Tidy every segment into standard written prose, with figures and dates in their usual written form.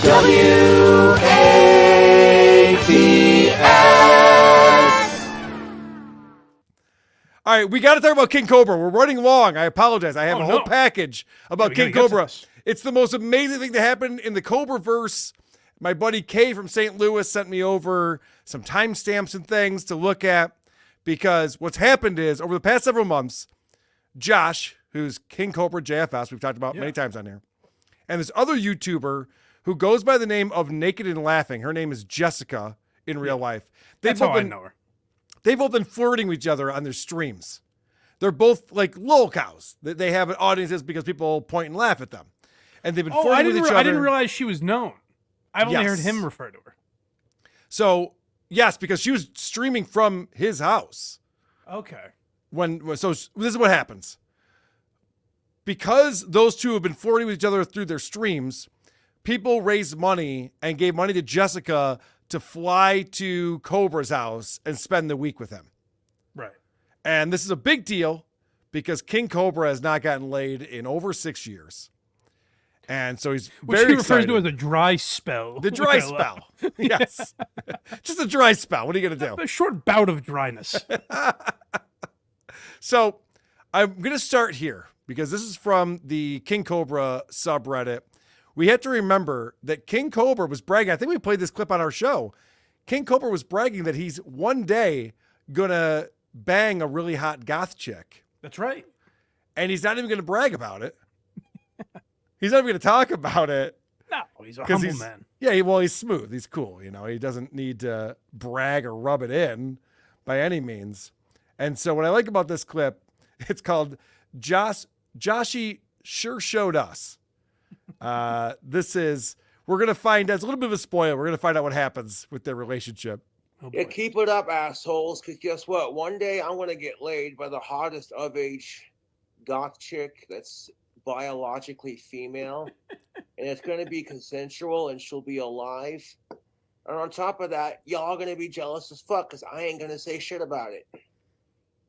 All right, we got to talk about King Cobra. We're running long. I apologize. I have a whole package about King Cobra. It's the most amazing thing to happen in the Cobra-verse. My buddy Kay from St. Louis sent me over some timestamps and things to look at, because what's happened is over the past several months, Josh, who's King Cobra JFS, we've talked about many times on here, and this other YouTuber who goes by the name of Naked and Laughing. Her name is Jessica in real life. That's how I know her. They've both been flirting with each other on their streams. They're both like LOLcows. They have audiences because people point and laugh at them. And they've been flirting with each other. I didn't realize she was known. I've only heard him refer to her. So, yes, because she was streaming from his house. Okay. So this is what happens. Because those two have been flirting with each other through their streams, people raised money and gave money to Jessica to fly to Cobra's house and spend the week with him. Right. And this is a big deal because King Cobra has not gotten laid in over 6 years. And so he's very excited. Which he refers to as a dry spell. The dry spell. Yes. Just a dry spell. What are you going to do? A short bout of dryness. So I'm going to start here because this is from the King Cobra subreddit. We have to remember that King Cobra was bragging. I think we played this clip on our show. King Cobra was bragging that he's one day going to bang a really hot goth chick. That's right. And he's not even going to brag about it. He's not even going to talk about it. No, he's a humble man. Yeah, he's smooth. He's cool. You know, he doesn't need to brag or rub it in by any means. And so what I like about this clip, it's called Joshy Sure Showed Us. We're going to find out, it's a little bit of a spoiler. We're going to find out what happens with their relationship. Oh, yeah, keep it up, assholes, because guess what? One day I'm going to get laid by the hottest of age goth chick that's biologically female, and it's going to be consensual, and she'll be alive. And on top of that, y'all going to be jealous as fuck, because I ain't going to say shit about it.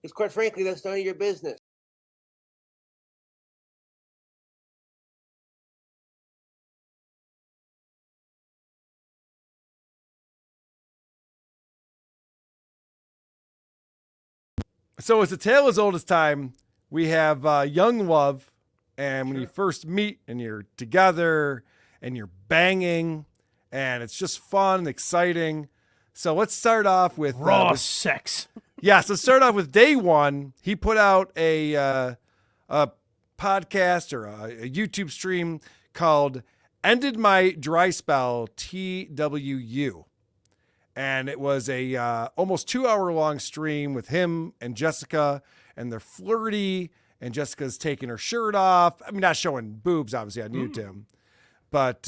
Because quite frankly, that's none of your business. So it's a tale as old as time. We have young love, and when you first meet and you're together and you're banging, and it's just fun and exciting. So let's start off with raw sex. Yes, let's start off with day one. He put out a podcast or a YouTube stream called "Ended My Dry Spell TWU." And it was a almost 2 hour long stream with him and Jessica, and they're flirty, and Jessica's taking her shirt off. I mean, not showing boobs, obviously, on YouTube, but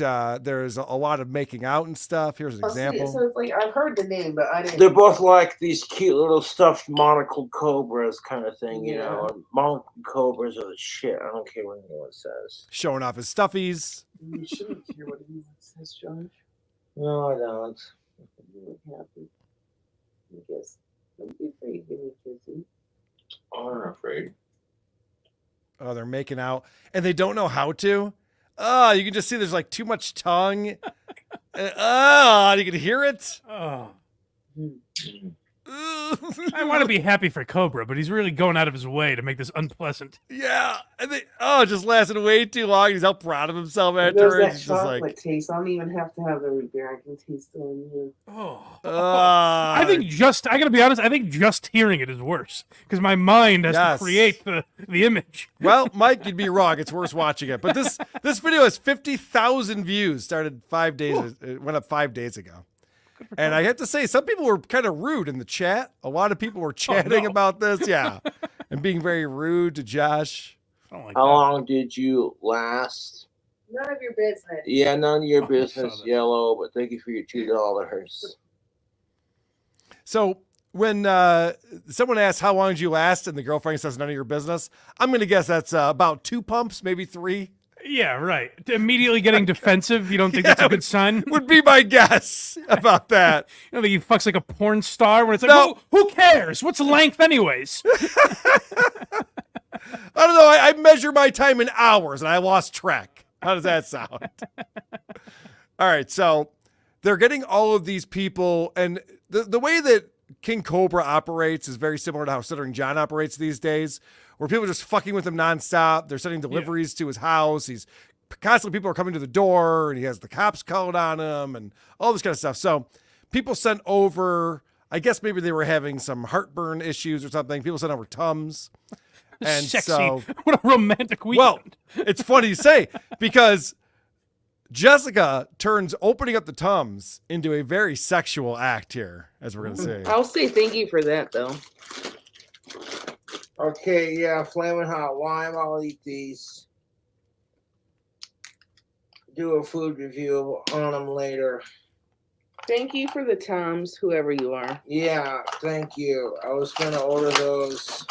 there's a lot of making out and stuff. Here's an example. So it's like, I've heard the name, but I didn't. They're both like these cute little stuffed monocled cobras kind of thing, you know. And monocled cobras are the shit. I don't care what anyone says. Showing off his stuffies. You shouldn't hear what he says, Josh. No, I don't. You look happy. I guess. Don't be afraid, give me a kissy. I'm not afraid. Oh, they're making out, and they don't know how to. Oh, you can just see there's like too much tongue. You can hear it. Oh. I want to be happy for Cobra, but he's really going out of his way to make this unpleasant. Yeah, and it just lasted way too long. He's all proud of himself after it. That chocolate taste. I don't even have to have the root beer. I can taste it on you. I gotta be honest, I think just hearing it is worse because my mind has to create the image. Well, Mike, you'd be wrong. It's worse watching it. But this video has 50,000 views. Started 5 days. It went up 5 days ago. And I have to say, some people were kind of rude in the chat. A lot of people were chatting about this, and being very rude to Josh. How long did you last? None of your business. Yeah, none of your business, Yellow, but thank you for your $2. So when someone asks, how long did you last? And the girlfriend says, none of your business. I'm going to guess that's about 2 pumps, maybe 3. Yeah, right. Immediately getting defensive. You don't think that's a good sign? Would be my guess about that. You don't think he fucks like a porn star when it's like, no. Who cares? What's length anyways? I don't know. I measure my time in hours, and I lost track. How does that sound? All right, so they're getting all of these people, and the way that King Cobra operates is very similar to how Stuttering John operates these days, where people are just fucking with him nonstop. They're sending deliveries to his house. He's constantly, people are coming to the door, and he has the cops called on him and all this kind of stuff. So people sent over, I guess maybe they were having some heartburn issues or something. People sent over Tums. And sexy. So, what a romantic weekend. Well, it's funny you say, because Jessica turns opening up the Tums into a very sexual act here, as we're going to say. I'll say thank you for that, though. Okay, yeah, flaming hot lime. I'll eat these. Do a food review on them later. Thank you for the Tums, whoever you are. Yeah, thank you. I was going to order those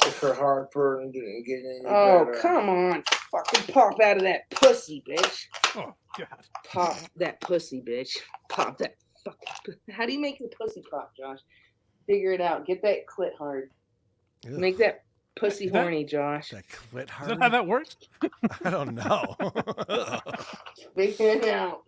if her heartburn didn't get any better. Oh, come on. Fucking pop out of that pussy, bitch. Oh, God. Pop that pussy, bitch. Pop that fucking... How do you make the pussy pop, Josh? Figure it out. Get that clit hard. Ew. Make that pussy horny, Josh. That clit hard? Is that how that works? I don't know. Figure it out.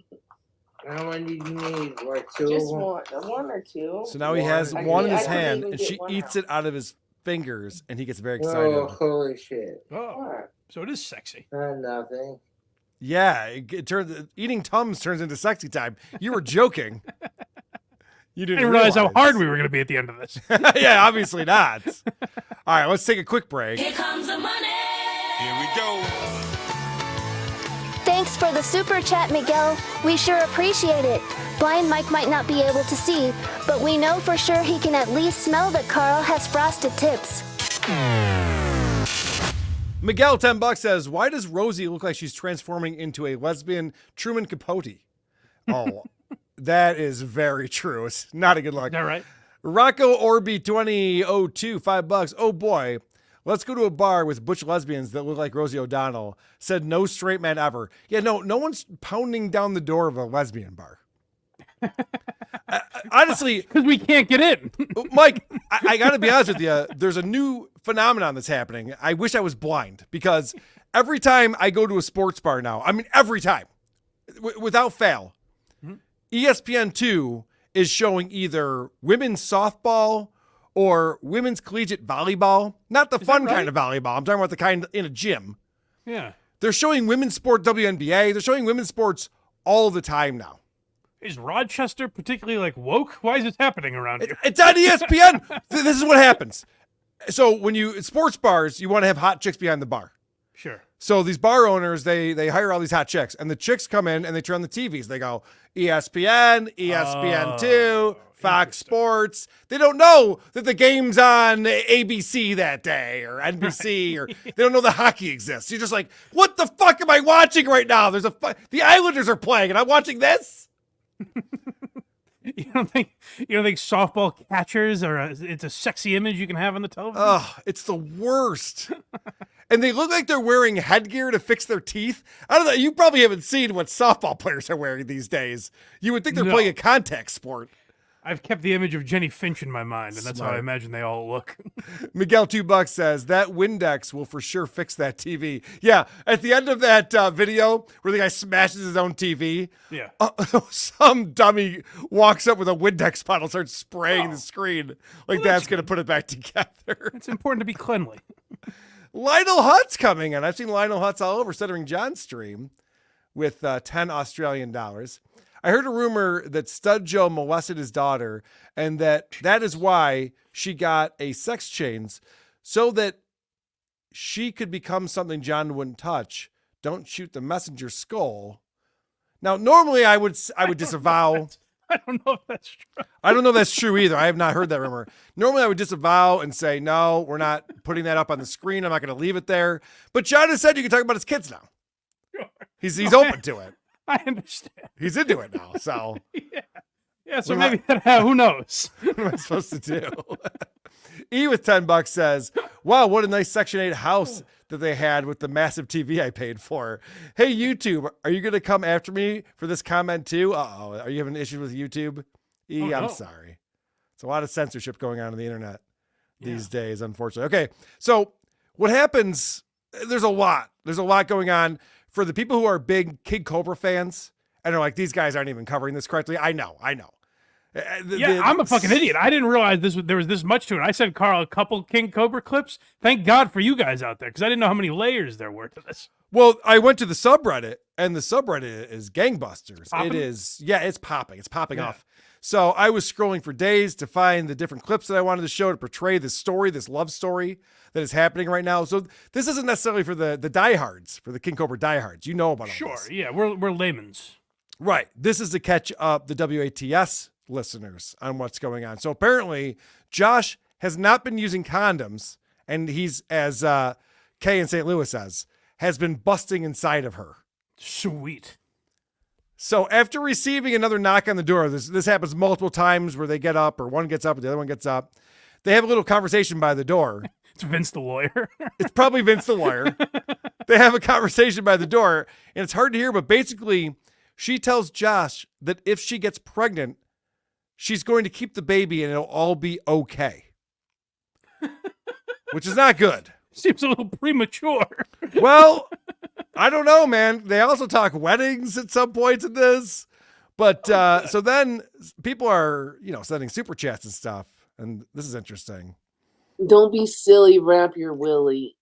How many do you need? Like two? Just one or two. So now he has one in his hand, and she one eats out. it out of his fingers, and he gets very excited. Oh, holy shit. Oh, What? so it is sexy. Nothing. Yeah, it turns, eating Tums turns into sexy time. You were joking. You I didn't didn't realize how hard we were going to be at the end of this. Yeah, obviously not. All right, let's take a quick break. Here comes the money. Here we go. Thanks for the super chat, Miguel. We sure appreciate it. Blind Mike might not be able to see, but we know for sure he can at least smell that Carl has frosted tips. Miguel, $10 says, why does Rosie look like she's transforming into a lesbian Truman Capote? Oh, that is very true. It's not a good look. All right. Rocco Orby 2002, $5. Oh boy. Let's go to a bar with butch lesbians that look like Rosie O'Donnell. Said no straight man ever. Yeah, no one's pounding down the door of a lesbian bar. Honestly, because we can't get in. Mike, I got to be honest with you. There's a new phenomenon that's happening. I wish I was blind, because every time I go to a sports bar now, I mean, every time, without fail, ESPN2 is showing either women's softball or women's collegiate volleyball. Not the fun kind of volleyball. I'm talking about the kind in a gym. Yeah. They're showing women's sport WNBA. They're showing women's sports all the time now. Is Rochester particularly like woke? Why is this happening around here? It's on ESPN. This is what happens. So when you sports bars, you want to have hot chicks behind the bar. Sure. So these bar owners, they hire all these hot chicks, and the chicks come in and they turn on the TVs. They go ESPN, ESPN2, Fox Sports. They don't know that the game's on ABC that day or NBC, or they don't know the hockey exists. You're just like, what the fuck am I watching right now? The Islanders are playing, and I'm watching this. You don't think softball catchers it's a sexy image you can have on the television? Oh, it's the worst. And they look like they're wearing headgear to fix their teeth. I don't know. You probably haven't seen what softball players are wearing these days. You would think they're playing a contact sport. I've kept the image of Jenny Finch in my mind, and that's how I Smart. imagine they all look. Miguel $2 says that Windex will for sure fix that TV. Yeah, at the end of that video where the guy smashes his own TV, Yeah. Some dummy walks up with a Windex bottle, starts spraying the screen like that's going to put it back together. It's important to be cleanly. Lionel Hutz coming in. I've seen Lionel Hutz all over Stuttering John's stream with 10 Australian dollars. I heard a rumor that Stud Joe molested his daughter, and that is why she got a sex change, so that she could become something John wouldn't touch. Don't shoot the messenger's skull. Now, normally I would disavow. I don't know if that's true. I don't know if that's true either. I have not heard that rumor. Normally I would disavow and say, no, we're not putting that up on the screen. I'm not going to leave it there. But John has said you can talk about his kids now. He's open to it. I understand. He's into it now, so. Yeah, so maybe who knows? What am I supposed to do? E with $10 says, wow, what a nice Section 8 house that they had with the massive TV I paid for. Hey, YouTube, are you going to come after me for this comment too? Uh-oh, are you having issues with YouTube? E, Oh, I'm no. sorry. It's a lot of censorship going on the internet these days, unfortunately. Okay, so what happens, there's a lot going on. For the people who are big King Cobra fans, And they're like, these guys aren't even covering this correctly. I know. I'm a fucking idiot. I didn't realize there was this much to it. I sent Carl a couple King Cobra clips. Thank God for you guys out there, because I didn't know how many layers there were to this. Well, I went to the subreddit, and the subreddit is gangbusters. Popping? It is, it's popping. It's popping off. So I was scrolling for days to find the different clips that I wanted to show to portray this story, this love story that is happening right now. So this isn't necessarily for the diehards, for the King Cobra diehards. You know about all this. Sure, yeah, we're layman's. Right. This is to catch up the WATS listeners on what's going on. So apparently Josh has not been using condoms, and he's, as Kay in St. Louis says, has been busting inside of her. Sweet. So after receiving another knock on the door, this happens multiple times where they get up, or one gets up and the other one gets up. They have a little conversation by the door. It's Vince the lawyer. It's probably Vince the lawyer. They have a conversation by the door, and it's hard to hear, but basically she tells Josh that if she gets pregnant, she's going to keep the baby and it'll all be okay. Which is not good. Seems a little premature. Well, I don't know, man. They also talk weddings at some points in this. But so then people are, sending super chats and stuff. And this is interesting. Don't be silly, wrap your willy.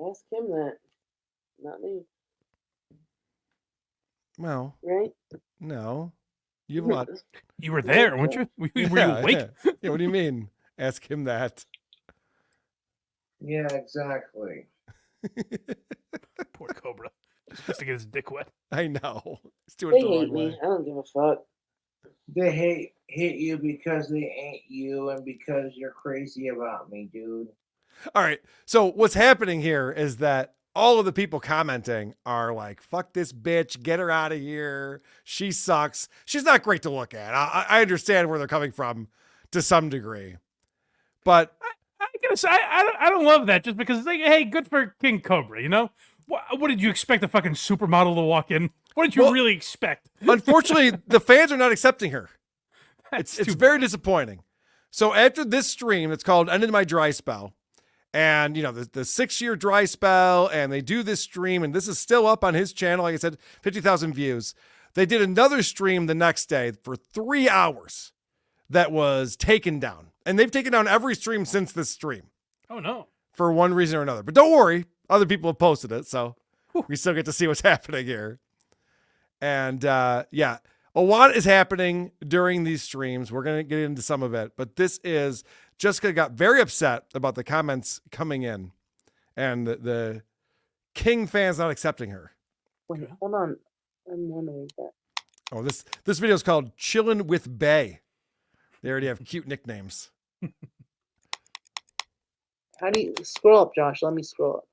Ask him that. Not me. Well, right? No. You've a lot. You were there, weren't you? Were you awake? Yeah, what do you mean? Ask him that. Yeah, exactly. Poor Cobra. Just wants to get his dick wet. I know. He's doing They it the hate wrong me. way. I don't give a fuck. They hate you because they ain't you and because you're crazy about me, dude. All right. So what's happening here is that all of the people commenting are like, fuck this bitch, get her out of here. She sucks. She's not great to look at. I understand where they're coming from to some degree. But I gotta say, I don't love that, just because it's like, hey, good for King Cobra, you know? What did you expect, a fucking supermodel to walk in? What did you really expect? Unfortunately, the fans are not accepting her. It's very disappointing. So after this stream, it's called Ended My Dry Spell. And, the 6-year dry spell, and they do this stream, and this is still up on his channel. Like I said, 50,000 views. They did another stream the next day for 3 hours that was taken down. And they've taken down every stream since this stream. Oh, no. For one reason or another. But don't worry, other people have posted it, so we still get to see what's happening here. And, a lot is happening during these streams. We're going to get into some of it, but this is... Jessica got very upset about the comments coming in and the King fans not accepting her. Wait, hold on. I'm wondering that. Oh, this video is called Chillin' with Bay. They already have cute nicknames. How do you scroll up, Josh? Let me scroll up.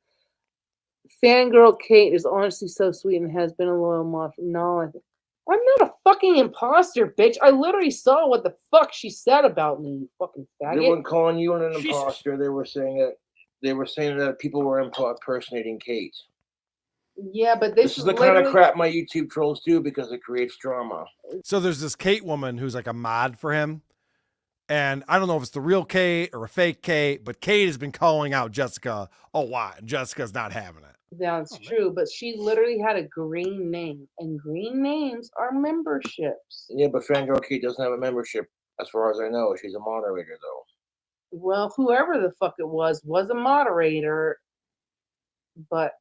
Fangirl Kate is honestly so sweet and has been a loyal mom. No, I'm not a fucking imposter, bitch. I literally saw what the fuck she said about me, you fucking faggot. They weren't calling you an imposter. They were saying that people were impersonating Kate. Yeah, but this is the kind of crap my YouTube trolls do because it creates drama. So there's this Kate woman who's like a mod for him. And I don't know if it's the real Kate or a fake Kate, but Kate has been calling out Jessica a lot. Jessica's not having it. That's true, but she literally had a green name, and green names are memberships. Yeah, but Fangirl Kate doesn't have a membership, as far as I know. She's a moderator, though. Well, whoever the fuck it was a moderator, but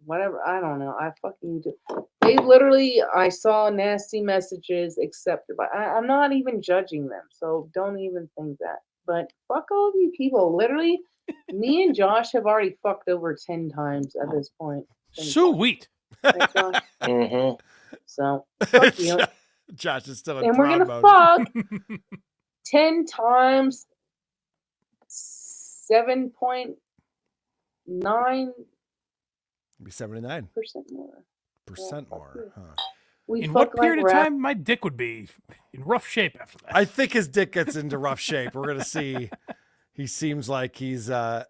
whatever. I don't know. I fucking do. They literally, I saw nasty messages accepted, but I'm not even judging them, so don't even think that. But fuck all of you people. Literally, me and Josh have already fucked over 10 times at this point. Sweet. Right, Josh? Mm-hmm. So, fuck you. Josh is still in and we're going to fuck 10 times 7.9. Be 79% more. More, huh? In what period of time my dick would be in rough shape after that? I think his dick gets into rough shape. We're gonna see. He seems like he's all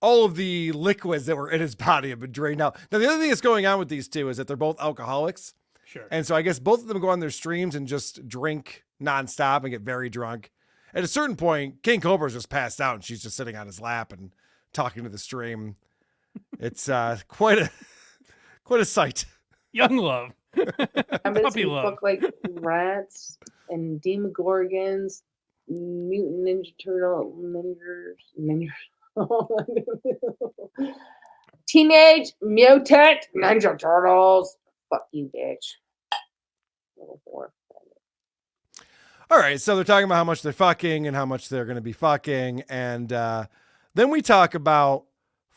of the liquids that were in his body have been drained out. Now the other thing that's going on with these two is that they're both alcoholics. Sure. And so I guess both of them go on their streams and just drink nonstop and get very drunk. At a certain point, King Cobra's just passed out and she's just sitting on his lap and talking to the stream. It's quite Quite a sight. Young love. I bet Puppy you love. fuck like rats and demogorgons, mutant ninja turtle ninjas. Teenage mutant ninja turtles. Fuck you, bitch. Little whore. All right, so they're talking about how much they're fucking and how much they're going to be fucking, and then we talk about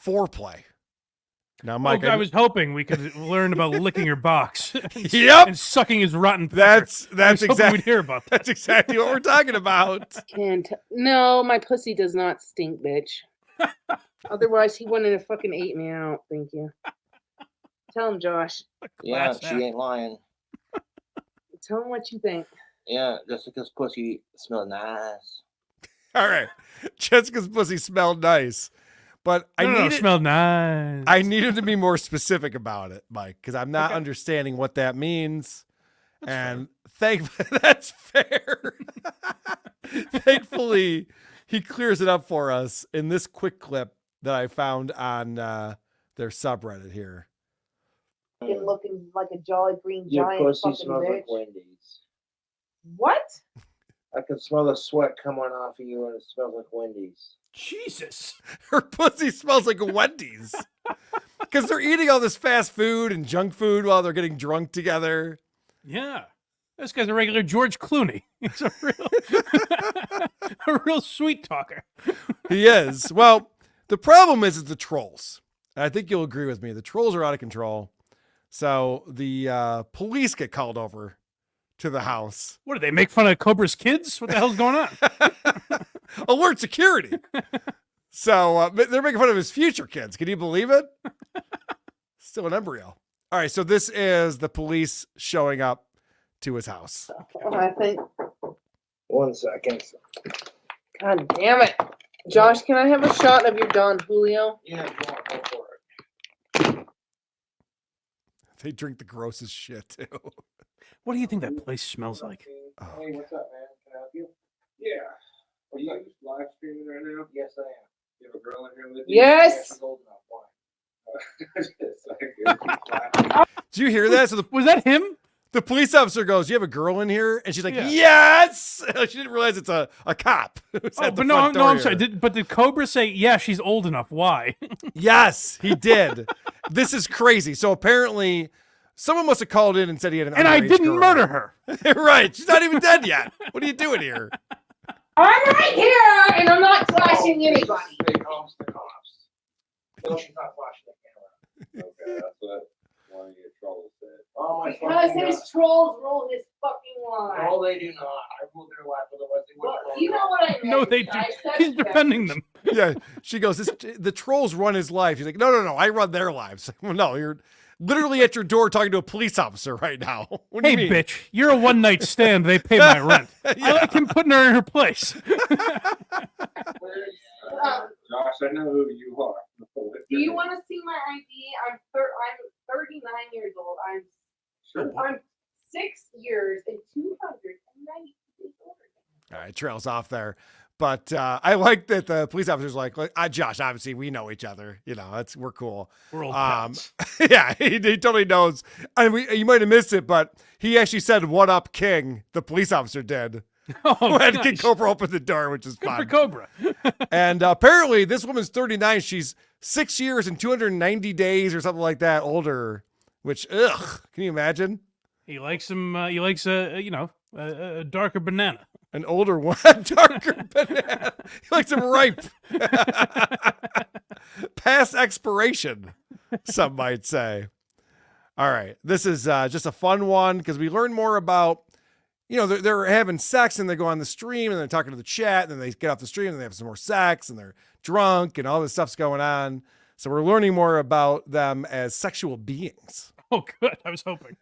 foreplay. Now, Mike, I was hoping we could learn about licking your box. Yep, and sucking his rotten. That's exactly. We'd hear about that. That's exactly what we're talking about. No, my pussy does not stink, bitch. Otherwise, he wouldn't have fucking ate me out. Thank you. Tell him, Josh. Yeah, she ain't lying. Tell him what you think. Yeah, Jessica's pussy smelled nice. All right, Jessica's pussy smelled nice. But it smelled nice. I need him to be more specific about it, Mike, because I'm not understanding what that means. That's fair. Thankfully, he clears it up for us in this quick clip that I found on their subreddit here. Looking like a jolly green Your giant pussy fucking smells bitch. like Wendy's. What? I can smell the sweat coming off of you, and it smells like Wendy's. Jesus. Her pussy smells like a Wendy's. Because they're eating all this fast food and junk food while they're getting drunk together. Yeah. This guy's a regular George Clooney. He's a real sweet talker. He is. Well, the problem is the trolls. And I think you'll agree with me. The trolls are out of control. So the police get called over to the house. What, do they make fun of Cobra's kids? What the hell's going on? Alert security. So they're making fun of his future kids. Can you believe it? Still an embryo. All right. So this is the police showing up to his house. I think. 1 second. God damn it. Josh, can I have a shot of your Don Julio? Yeah, go for it. They drink the grossest shit too. What do you think that place smells like? Oh, hey, what's up, man? Can I help you? Yeah. Are you live streaming right now? Yes, I am. You have a girl in here with you? Yes. She's old enough. Why? Do you hear that? So was that him? The police officer goes, "You have a girl in here?" And she's like, "Yes." She didn't realize it's a cop. But no, I'm sorry. But did Cobra say, "Yeah, she's old enough"? Why? Yes, he did. This is crazy. So apparently, someone must have called in and said he had an. And I didn't girl. murder her. Right? She's not even dead yet. What are you doing here? I'm right here, and I'm not flashing anybody. They calls the cops. No, she's not flashing the camera. Okay, that's what one of your trolls said. Oh my Because his trolls rule his fucking line. No, they do not. I rule their life, otherwise they wouldn't. Well, you know what I meant. No, they do. He's defending them. Yeah, she goes, the trolls run his life. He's like, no, I run their lives. Well, no, you're literally at your door talking to a police officer right now. What do you mean? Bitch, you're a one-night stand. They pay my rent. I like him putting her in her place. Josh, I know who you are. Do you want to see my ID? I'm 39 years old. I'm 6 years and 290 days older. All right, trails off there. But I like that the police officer's like, Josh, obviously we know each other. You know, we're cool. We're old pals. Yeah, he totally knows. And you might have missed it, but he actually said, "What up, King?" The police officer did. When King Cobra opened the door, which is Good fun. for Cobra. And apparently this woman's 39. She's 6 years and 290 days or something like that older, which, ugh, can you imagine? He likes him. He likes a darker banana. An older one, darker banana. He likes them ripe. Past expiration, some might say. All right. This is just a fun one because we learn more about, they're having sex and they go on the stream and they're talking to the chat and then they get off the stream and they have some more sex and they're drunk and all this stuff's going on. So we're learning more about them as sexual beings. Oh, good. I was hoping.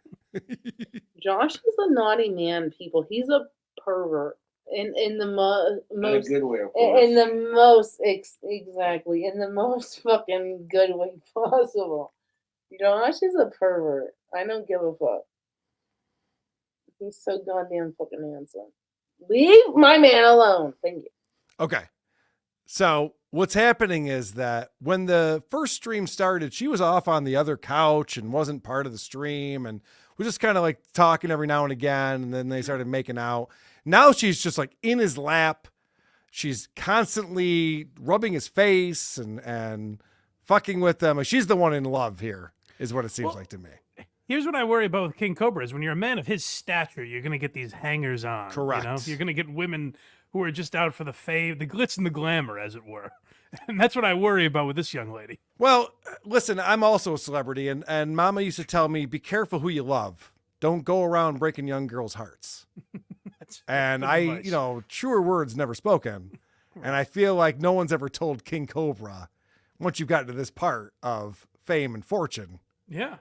Josh is a naughty man, people. He's a pervert in the most in a good way, of course. in the most exactly in the most fucking good way possible. Josh is a pervert. I don't give a fuck. He's so goddamn fucking handsome. Leave my man alone. Thank you. Okay. So what's happening is that when the first stream started, she was off on the other couch and wasn't part of the stream and was just kind of like talking every now and again. And then they started making out. Now she's just like in his lap. She's constantly rubbing his face and fucking with them. She's the one in love here, is what it seems like to me. Here's what I worry about with King Cobra is when you're a man of his stature, you're going to get these hangers on. Correct. You know? You're going to get women who are just out for the fave, the glitz and the glamour, as it were. And that's what I worry about with this young lady. Well, listen, I'm also a celebrity, and Mama used to tell me, be careful who you love. Don't go around breaking young girls' hearts. And I, truer words never spoken. And I feel like no one's ever told King Cobra, once you've gotten to this part of fame and fortune. Yeah.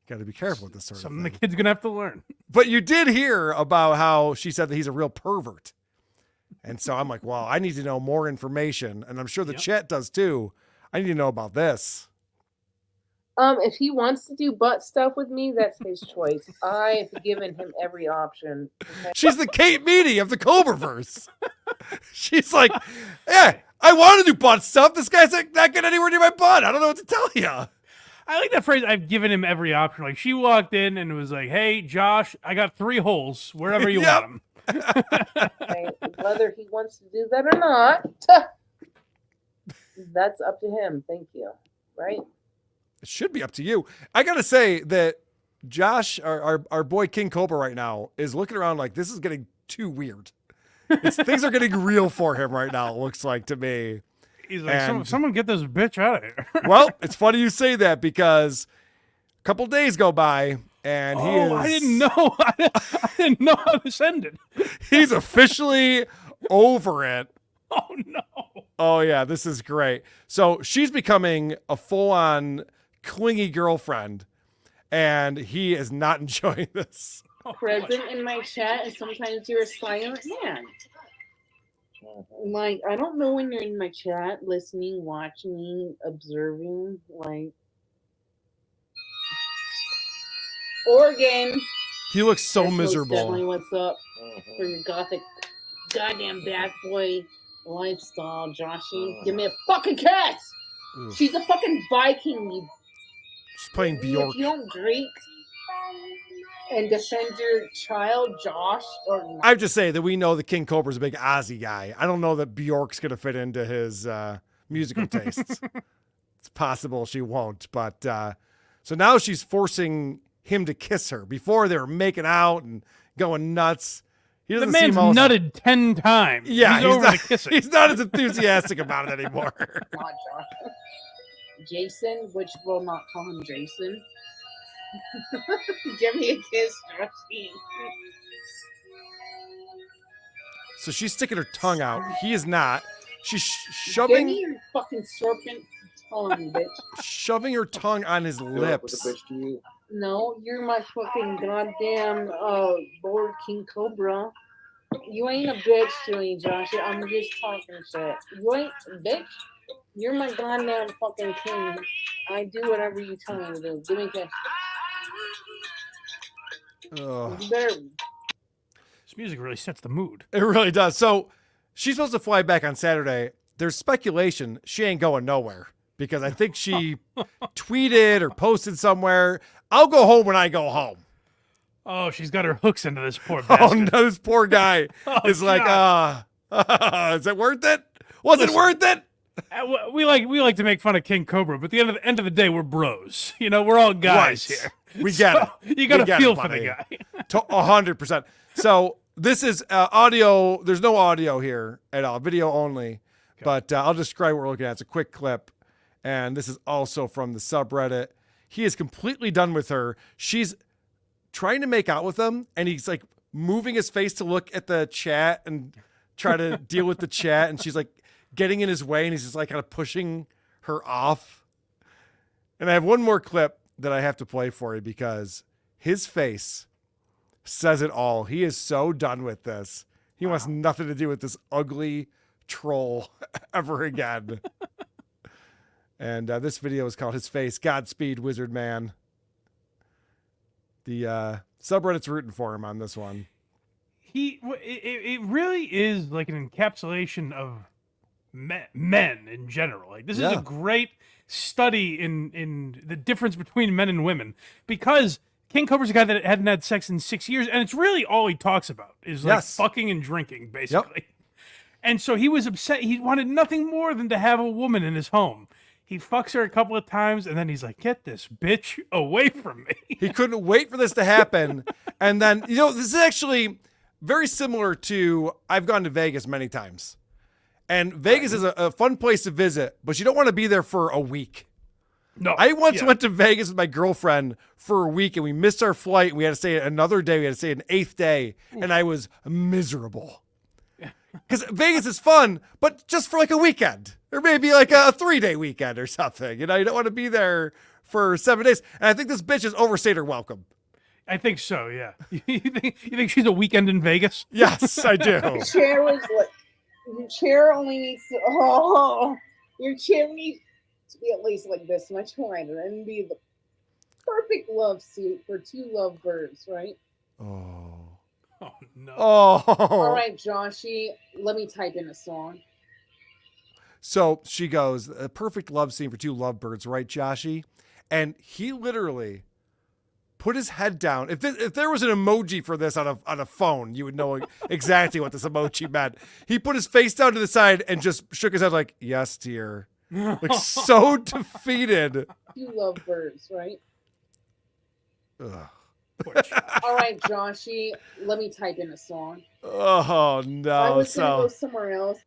Got to be careful with this sort of thing. Something the kid's going to have to learn. But you did hear about how she said that he's a real pervert. And so I'm like, well, I need to know more information. And I'm sure the chat does too. I need to know about this. If he wants to do butt stuff with me, that's his choice. I have given him every option. Okay? She's the Kate Meany of the Cobraverse. She's like, yeah, I want to do butt stuff. This guy's not getting anywhere near my butt. I don't know what to tell you. I like that phrase, I've given him every option. Like, she walked in and was like, hey, Josh, I got 3 holes wherever you want them. Okay, whether he wants to do that or not, that's up to him. Thank you. Right? It should be up to you. I got to say that Josh, our boy King Cobra right now, is looking around like this is getting too weird. Things are getting real for him right now, it looks like to me. He's like, someone get this bitch out of here. Well, it's funny you say that because a couple days go by and he is... I didn't know. I didn't know how this ended. He's officially over it. Oh, no. Oh, yeah, this is great. So she's becoming a full-on clingy girlfriend, and he is not enjoying this. Present in my chat, and sometimes you're a silent man. Like, I don't know when you're in my chat, listening, watching, observing, like... Oregon. He looks so That's miserable. Definitely what's up for your gothic goddamn bad boy lifestyle, Joshy. Give me a fucking cat! Oof. She's a fucking Viking. She's playing Bjork. If you don't drink and defend your child, Josh, or I have to say that we know that King Cobra's a big Ozzy guy. I don't know that Bjork's going to fit into his musical tastes. It's possible she won't, but so now she's forcing him to kiss her. Before they were making out and going nuts. He doesn't the man's seem nutted 10 times. Yeah, he's over not, the kissing. He's not as enthusiastic about it anymore. not Josh. Jason, which will not call him Jason. Give me a kiss, Joshy. So she's sticking her tongue out. He is not. She's Give shoving me your fucking serpent tongue, bitch. shoving her tongue on his lips. No, you're my fucking goddamn Lord King Cobra. You ain't a bitch to me, Josh. I'm just talking shit. You ain't a bitch. You're my goddamn fucking king. I do whatever you tell me to do. Give me a kiss. You better. This music really sets the mood. It really does. So she's supposed to fly back on Saturday. There's speculation she ain't going nowhere because I think she tweeted or posted somewhere, I'll go home when I go home. Oh, she's got her hooks into this poor bastard. Oh, no, this poor guy is like, is it worth it? Was it worth it? We like to make fun of King Cobra, but at the end of the day, we're bros. You know, we're all guys here. We get it. You got to feel for the guy. 100%. So this is audio. There's no audio here at all. Video only. Okay. But I'll describe what we're looking at. It's a quick clip. And this is also from the subreddit. He is completely done with her. She's trying to make out with him. And he's like moving his face to look at the chat and try to deal with the chat. And she's like getting in his way. And he's just like kind of pushing her off. And I have one more clip that I have to play for you because his face says it all. He is so done with this. He wants nothing to do with this ugly troll ever again. And this video is called His Face, Godspeed, Wizard Man. The subreddit's rooting for him on this one. It really is like an encapsulation of men in general. Like, this is a great study in the difference between men and women, because King Cobra's a guy that hadn't had sex in 6 years, and it's really all he talks about is like fucking and drinking, basically. Yep. And so he was upset. He wanted nothing more than to have a woman in his home. He fucks her a couple of times, and then he's like, "Get this bitch away from me." He couldn't wait for this to happen. And then, you know, this is actually very similar to, I've gone to Vegas many times. And Vegas is a fun place to visit, but you don't want to be there for a week. No. I once went to Vegas with my girlfriend for a week, and we missed our flight, and we had to stay another day. We had to stay an 8th day, and I was miserable. Because Vegas is fun, but just for like a weekend, or maybe like a 3-day weekend or something. You know, you don't want to be there for 7 days. And I think this bitch has overstayed her welcome. I think so, yeah. You think she's a weekend in Vegas? Yes, I do. Your chair was like, your chair only needs to, your chair needs to be at least like this much wider and be the perfect love seat for 2 lovebirds, right? Oh, no. All right, Joshy, let me type in a song. So she goes, a perfect love scene for 2 lovebirds, right, Joshy? And he literally put his head down. If there was an emoji for this on a phone, you would know exactly what this emoji meant. He put his face down to the side and just shook his head like, yes, dear. Like, so defeated. 2 lovebirds, right? Ugh. All right, Joshy, let me type in a song. Oh, no. I was going to go somewhere else.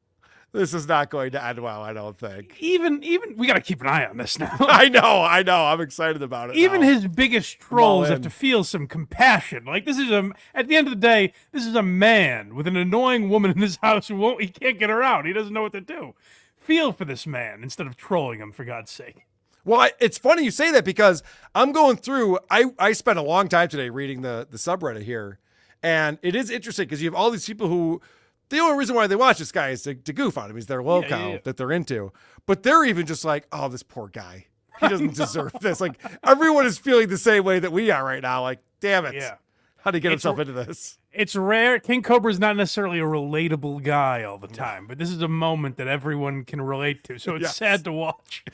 This is not going to end well, I don't think. Even we got to keep an eye on this now. I know. I'm excited about it. Even now. His biggest trolls have to feel some compassion. Like, this is at the end of the day, this is a man with an annoying woman in his house he can't get her out. He doesn't know what to do. Feel for this man instead of trolling him, for God's sake. Well, it's funny you say that, because I'm going through, I spent a long time today reading the subreddit here, and it is interesting because you have all these people who, the only reason why they watch this guy is to goof on him. He's their LOLcow that they're into. But they're even just like, oh, this poor guy. He doesn't deserve this. Like, everyone is feeling the same way that we are right now. Like, damn it. Yeah. How to get himself into this. It's rare. King Cobra is not necessarily a relatable guy all the time, but this is a moment that everyone can relate to. So it's sad to watch.